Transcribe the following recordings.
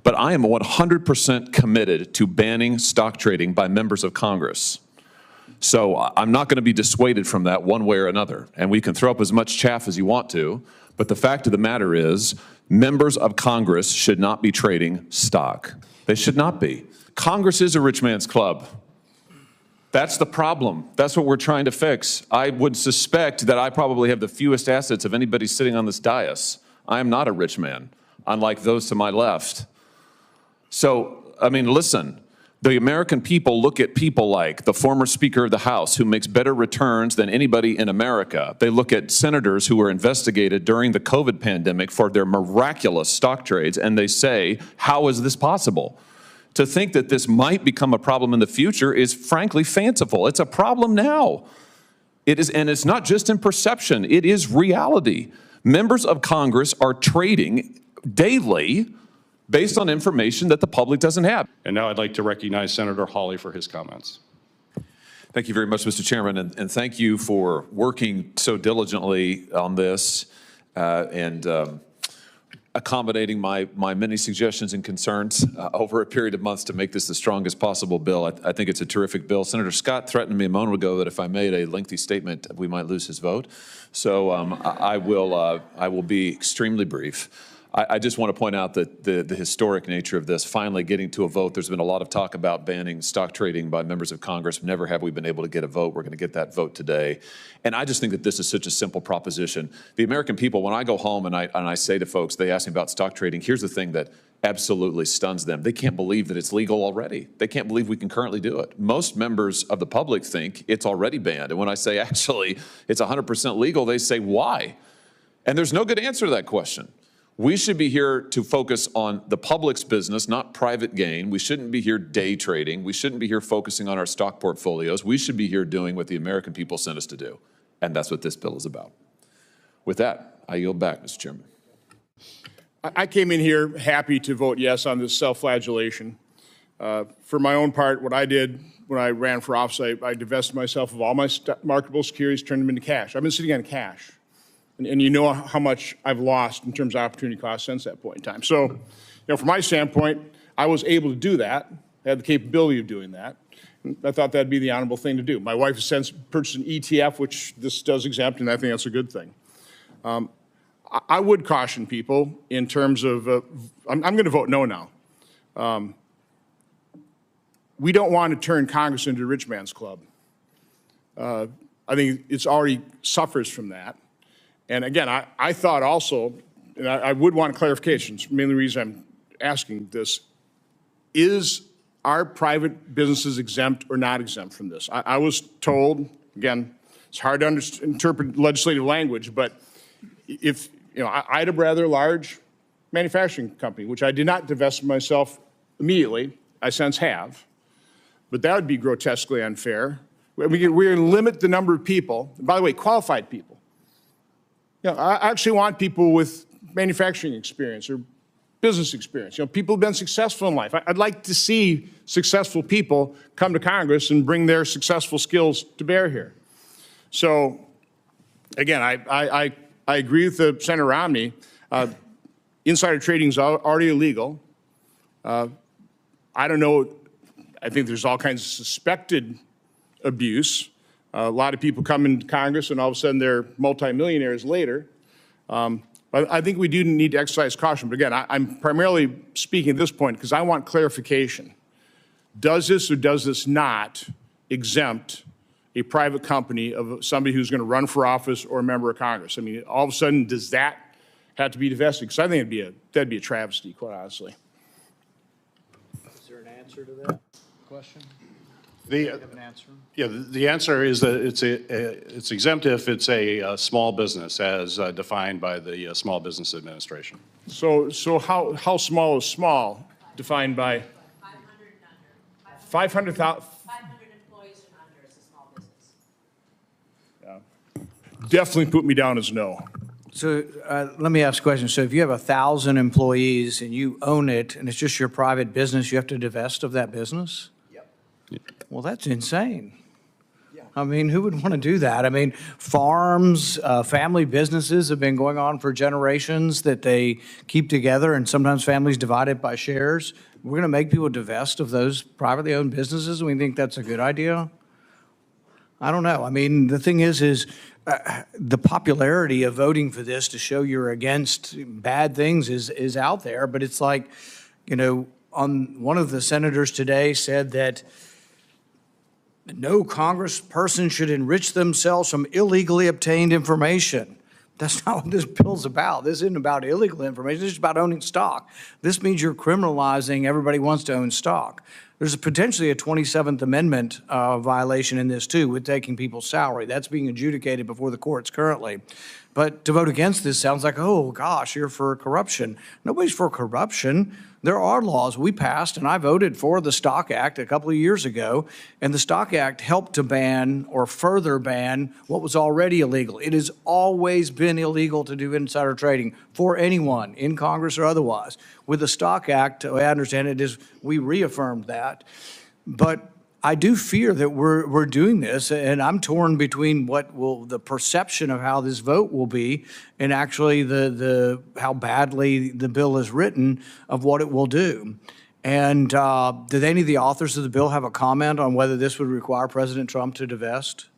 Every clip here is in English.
but I am 100% committed to banning stock trading by members of Congress. So I'm not going to be dissuaded from that one way or another. And we can throw up as much chaff as you want to, but the fact of the matter is, members of Congress should not be trading stock. They should not be. Congress is a rich man's club. That's the problem. That's what we're trying to fix. I would suspect that I probably have the fewest assets of anybody sitting on this dais. I am not a rich man, unlike those to my left. So, I mean, listen, the American people look at people like the former Speaker of the House, who makes better returns than anybody in America. They look at senators who were investigated during the COVID pandemic for their miraculous stock trades, and they say, how is this possible? To think that this might become a problem in the future is frankly fanciful. It's a problem now. It is, and it's not just in perception, it is reality. Members of Congress are trading daily based on information that the public doesn't have. And now I'd like to recognize Senator Hawley for his comments. Thank you very much, Mr. Chairman, and thank you for working so diligently on this and accommodating my many suggestions and concerns over a period of months to make this the strongest possible bill. I think it's a terrific bill. Senator Scott threatened me a moment ago that if I made a lengthy statement, we might lose his vote. So I will be extremely brief. I just want to point out that the historic nature of this finally getting to a vote. There's been a lot of talk about banning stock trading by members of Congress. Never have we been able to get a vote. We're going to get that vote today. And I just think that this is such a simple proposition. The American people, when I go home and I say to folks, they ask me about stock trading, here's the thing that absolutely stuns them. They can't believe that it's legal already. They can't believe we can currently do it. Most members of the public think it's already banned. And when I say actually it's 100% legal, they say why? And there's no good answer to that question. We should be here to focus on the public's business, not private gain. We shouldn't be here day trading. We shouldn't be here focusing on our stock portfolios. We should be here doing what the American people sent us to do. And that's what this bill is about. With that, I yield back, Mr. Chairman. I came in here happy to vote yes on this self-flagellation. For my own part, what I did when I ran for office, I divested myself of all my marketable securities, turned them into cash. I've been sitting on cash. And you know how much I've lost in terms of opportunity cost since that point in time. So, from my standpoint, I was able to do that. I had the capability of doing that. And I thought that'd be the honorable thing to do. My wife has since purchased an ETF, which this does exempt, and I think that's a good thing. I would caution people in terms of, I'm going to vote no now. We don't want to turn Congress into a rich man's club. I think it's already suffers from that. And again, I thought also, and I would want clarification, mainly the reason I'm asking this, is are private businesses exempt or not exempt from this? I was told, again, it's hard to interpret legislative language, but if, I had a rather large manufacturing company, which I did not divest myself immediately, I since have, but that would be grotesquely unfair. We're going to limit the number of people, by the way, qualified people. I actually want people with manufacturing experience or business experience. People who've been successful in life. I'd like to see successful people come to Congress and bring their successful skills to bear here. So, again, I agree with Senator Romney. Insider trading is already illegal. I don't know. I think there's all kinds of suspected abuse. A lot of people come into Congress and all of a sudden they're multimillionaires later. But I think we do need to exercise caution. But again, I'm primarily speaking at this point because I want clarification. Does this or does this not exempt a private company of somebody who's going to run for office or a member of Congress? I mean, all of a sudden, does that have to be divested? Because I think that'd be a travesty, quite honestly. Is there an answer to that question? The answer is that it's exempt if it's a small business as defined by the Small Business Administration. So how small is small defined by? 500 and under. 500,000. 500 employees and under is a small business. Yeah. Definitely put me down as no. So let me ask a question. So if you have 1,000 employees and you own it and it's just your private business, you have to divest of that business? Yep. Well, that's insane. Yeah. I mean, who would want to do that? I mean, farms, family businesses have been going on for generations that they keep together, and sometimes families divide it by shares. We're going to make people divest of those privately owned businesses, and we think that's a good idea? I don't know. I mean, the thing is the popularity of voting for this to show you're against bad things is out there, but it's like, you know, one of the senators today said that no congressperson should enrich themselves from illegally obtained information. That's not what this bill's about. This isn't about illegal information. This is about owning stock. This means you're criminalizing everybody who wants to own stock. There's potentially a 27th Amendment violation in this too, with taking people's salary. That's being adjudicated before the courts currently. But to vote against this sounds like, oh gosh, you're for corruption. Nobody's for corruption. There are laws we passed, and I voted for the Stock Act a couple of years ago, and the Stock Act helped to ban or further ban what was already illegal. It has always been illegal to do insider trading for anyone, in Congress or otherwise. With the Stock Act, I understand it is, we reaffirmed that. But I do fear that we're doing this, and I'm torn between what will the perception of how this vote will be, and actually the how badly the bill is written of what it will do. And did any of the authors of the bill have a comment on whether this would require President Trump to divest?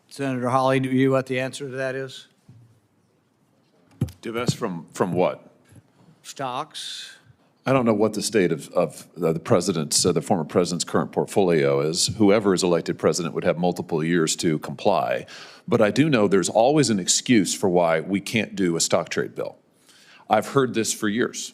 Senator Hawley, do you know what the answer to that is? Divest from what? Stocks. I don't know what the state of the president's, the former president's current portfolio is. Whoever is elected president would have multiple years to comply. But I do know there's always an excuse for why we can't do a stock trade bill. I've heard this for years.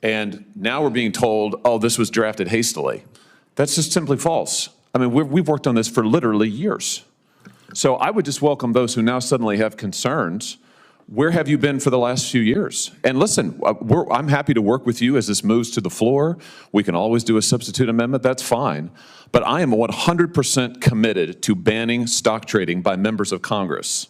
And now we're being told, oh, this was drafted hastily. That's just simply false. I mean, we've worked on this for literally years. So I would just welcome those who now suddenly have concerns. Where have you been for the last few years? And listen, I'm happy to work with you as this moves to the floor. We can always do a substitute amendment, that's fine. But I am 100% committed to banning stock trading by members of Congress.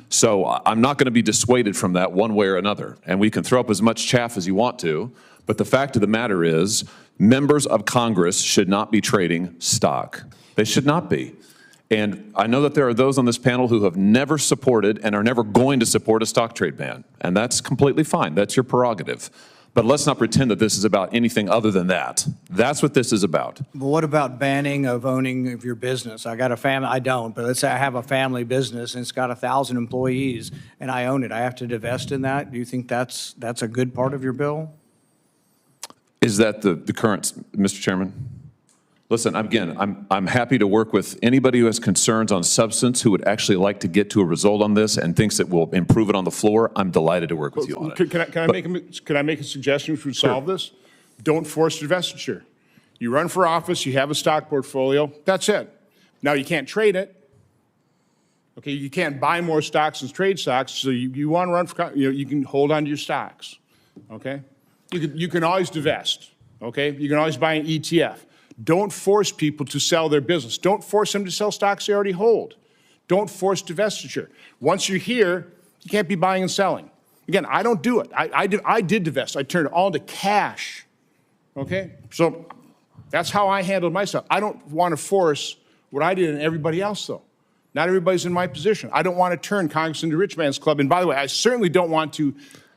So I'm not going to be dissuaded from that one way or another. And we can throw up as much chaff as you want to, but the fact of the matter is, members of Congress should not be trading stock. They should not be. And I know that there are those on this panel who have never supported and are never going to support a stock trade ban. And that's completely fine. That's your prerogative. But let's not pretend that this is about anything other than that. That's what this is about. But what about banning of owning of your business? I got a family, I don't, but let's say I have a family business and it's got 1,000 employees and I own it. I have to divest in that? Do you think that's a good part of your bill? Is that the current, Mr. Chairman? Listen, again, I'm happy to work with anybody who has concerns on substance, who would actually like to get to a result on this and thinks it will improve it on the floor. I'm delighted to work with you on it. Can I make a suggestion which would solve this? Don't force divestiture. You run for office, you have a stock portfolio, that's it. Now you can't trade it. Okay, you can't buy more stocks and trade stocks, so you want to run for, you can hold on to your stocks. Okay? You can always divest. Okay? You can always buy an ETF. Don't force people to sell their business. Don't force them to sell stocks they already hold. Don't force divestiture. Once you're here, you can't be buying and selling. Again, I don't do it. I did divest. I turned it all into cash. Okay? So that's how I handled myself. I don't want to force what I did in everybody else, though. Not everybody's in my position. I don't want to turn Congress into rich man's club. And by the way, I certainly don't want to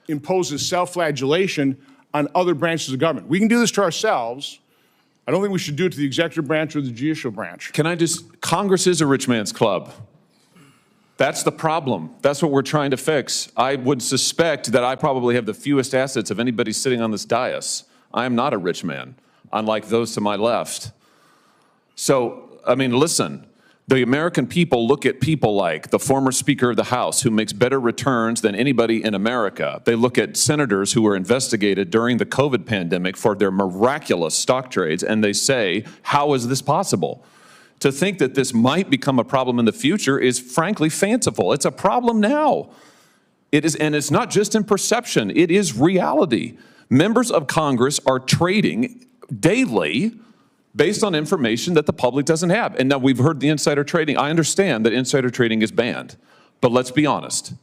impose this self-flagellation on other branches of government. We can do this to ourselves. I don't think we should do it to the executive branch or the judicial branch. Can I just, Congress is a rich man's club. That's the problem. That's what we're trying to fix. I would suspect that I probably have the fewest assets of anybody sitting on this dais. I am not a rich man, unlike those to my left. So, I mean, listen, the American people look at people like the former Speaker of the House, who makes better returns than anybody in America. They look at senators who were investigated during the COVID pandemic for their miraculous stock trades, and they say, how is this possible? To think that this might become a problem in the future is frankly fanciful. It's a problem now. It is, and it's not just in perception, it is reality. Members of Congress are trading daily based on information that the public doesn't have. And now we've heard the insider trading. I understand that insider trading is banned, but let's be honest.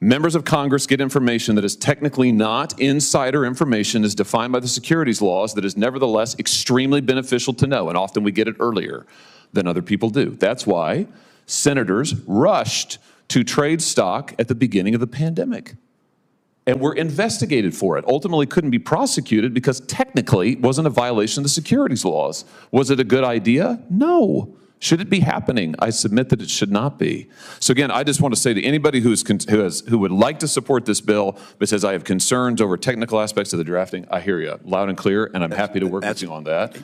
Members of Congress get information that is technically not insider information as defined by the securities laws that is nevertheless extremely beneficial to know, and often we get it earlier than other people do. That's why senators rushed to trade stock at the beginning of the pandemic and were investigated for it. Ultimately couldn't be prosecuted because technically it wasn't a violation of the securities laws. Was it a good idea? No. Should it be happening? I submit that it should not be. So again, I just want to say to anybody who would like to support this bill but says I have concerns over technical aspects of the drafting, I hear you loud and clear, and I'm happy to work with you on that.